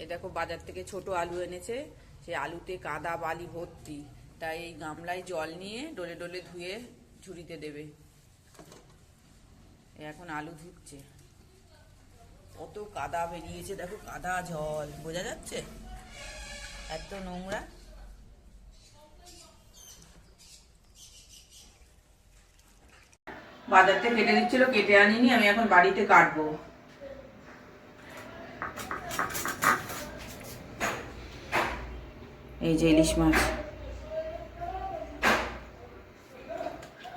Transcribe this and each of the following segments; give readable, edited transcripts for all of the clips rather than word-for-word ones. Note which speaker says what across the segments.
Speaker 1: এই দেখো বাজার থেকে ছোট আলু এনেছে, সেই আলুতে কাদা বালি ভর্তি, তাই এই গামলায় জল নিয়ে ডলে ডলে ধুয়ে ঝুড়িতে দেবে। এখন আলু ধুচ্ছে, কত কাদা বেরিয়েছে দেখো, কাদা জল বোঝা যাচ্ছে, এত নোংরা। বাজার থেকে কেটে দিচ্ছিল, কেটে আনিনি, আমি এখন বাড়িতে কাটবো। এই যে ইলিশ মাছ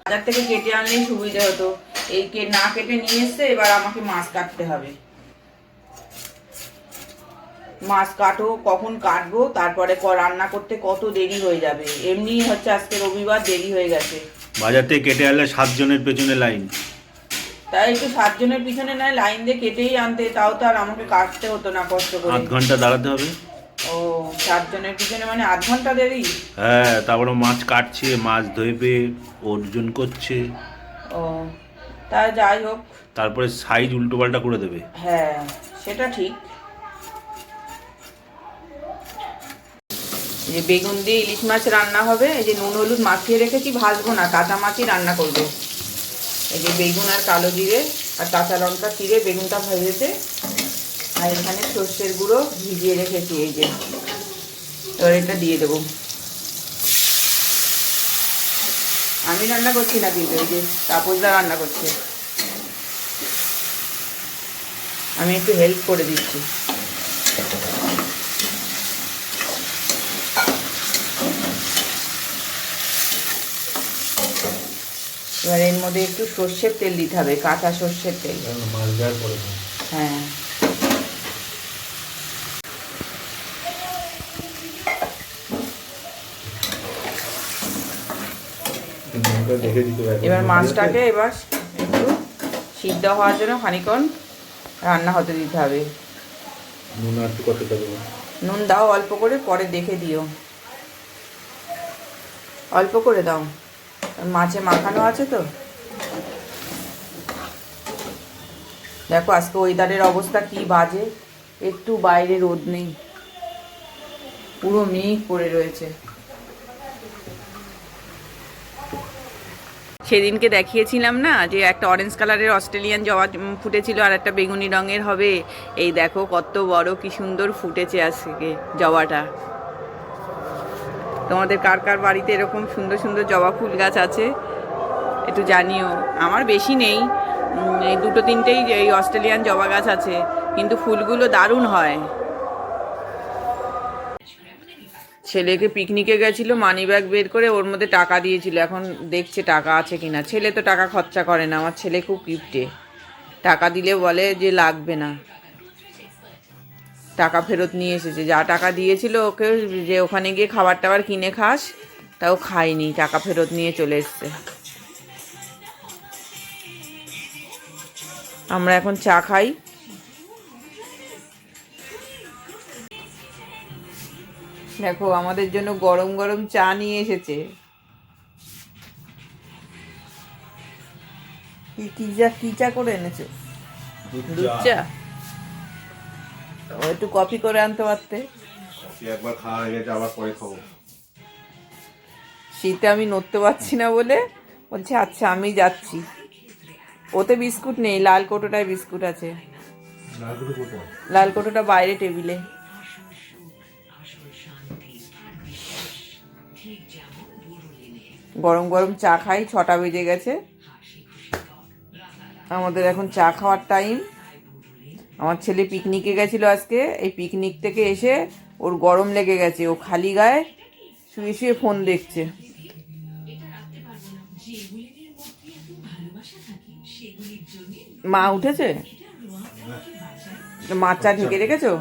Speaker 1: বাজার থেকে কেটে আনলেই সুবিধা হতো, এই না কেটে নিয়ে এসছে, এবার আমাকে মাছ কাটতে হবে। মাছ কাটো, কখন কাটবো, তারপরে রান্না করতে কত দেরি হয়ে যাবে। এমনি হচ্ছে আজকে রবিবার, দেরি হয়ে গেছে।
Speaker 2: বাজার থেকে কেটে আনলে 7 জনের পেছনে লাইন,
Speaker 1: তাই একটু 7 জনের পিছনে নয় লাইন দিয়ে কেটেই আনতে, তাও তো আর আমাকে কাটতে হতো না কষ্ট করে।
Speaker 2: 8 ঘন্টা দাঁড়াতে হবে।
Speaker 1: ও 7 জনের পিছনে মানে 8 ঘন্টা দেরি।
Speaker 2: হ্যাঁ, তারপরে মাছ কাটছে, মাছ ধুয়ে ওজন করছে।
Speaker 1: ও তা যাই হোক,
Speaker 2: তারপরে সাইজ উল্টোপাল্টা করে দেবে।
Speaker 1: হ্যাঁ সেটা ঠিক। এই যে বেগুন দিয়ে ইলিশ মাছ রান্না হবে, এই যে নুন হলুদ মাখিয়ে রেখেছি, ভাজবো না, কাঁচা মাছই রান্না করবো। এই যে বেগুন আর কালো জিরে আর কাঁচা লঙ্কা চিড়ে বেগুনটা ভেজেছে, আর এখানে সর্ষের গুঁড়ো ভিজিয়ে রেখেছি, এই যে এবার এটা দিয়ে দেবো। আমি রান্না করছি না কিন্তু, এই যে তাপসদা রান্না করছে, আমি একটু হেল্প করে দিচ্ছি। এবার এর মধ্যে একটু সর্ষের তেল দিতে হবে, কাঁচা সর্ষের তেল। হ্যাঁ এবার মাছটাকে এবার একটু সিদ্ধ হওয়ার জন্য খানিকক্ষণ রান্না হতে দিতে হবে। নুন দাও অল্প করে, পরে দেখে দিও, অল্প করে দাও, মাছে মাখানো আছে তো। দেখো আজকে ওয়েদারের অবস্থা কি বাজে, একটু বাইরে রোদ নেই, পুরো মেঘ পড়ে রয়েছে। সেদিনকে দেখিয়েছিলাম না যে একটা অরেঞ্জ কালারের অস্ট্রেলিয়ান জবা ফুটেছিল আর একটা বেগুনি রঙের হবে, এই দেখো কত বড় কি সুন্দর ফুটেছে আজকে জবাটা। তোমাদের কার কার বাড়িতে এরকম সুন্দর সুন্দর জবা ফুল গাছ আছে একটু জানিও। আমার বেশি নেই, এই 2-3টেই এই অস্ট্রেলিয়ান জবা গাছ আছে, কিন্তু ফুলগুলো দারুণ হয়। ছেলেকে পিকনিকে গেছিল, মানি ব্যাগ বের করে ওর মধ্যে টাকা দিয়েছিল, এখন দেখছে টাকা আছে কিনা। ছেলে তো টাকা খরচা করে না, আমার ছেলে খুব কিপটে, টাকা দিলে বলে যে লাগবে না। টাকা ফেরত নিয়ে এসেছে, যা টাকা দিয়েছিল ওকে যে ওখানে গিয়ে খাবার টাবার কিনে খাস, তাও খাইনি, টাকা ফেরত নিয়ে চলে এসছে। আমরা এখন চা খাই। দেখো আমাদের জন্য গরম গরম চা নিয়ে এসেছে। কি চা করে এনেছো? দুধ চা। ও একটু কফি করে আনতে পারতে।
Speaker 2: একবার খাওয়া হয়ে গেছে, আবার পরে খাবো।
Speaker 1: শীতে আমি নড়তে পারছি না বলে বলছে আচ্ছা আমি যাচ্ছি। ওতে বিস্কুট নেই, লাল কৌটোটায় বিস্কুট আছে। লাল কৌটোটা বাইরে টেবিলে। গরম গরম চা খাই, 6টা বেজে গেছে, আমাদের এখন চা খাওয়ার টাইম। আমার ছেলে পিকনিকে গেছিল আজকে, এই পিকনিক থেকে এসে ওর গরম লেগে গেছে, ও খালি গায়ে শুয়ে শুয়ে ফোন দেখছে। মা উঠেছে? মাছ চা ঢেকে রেখেছো?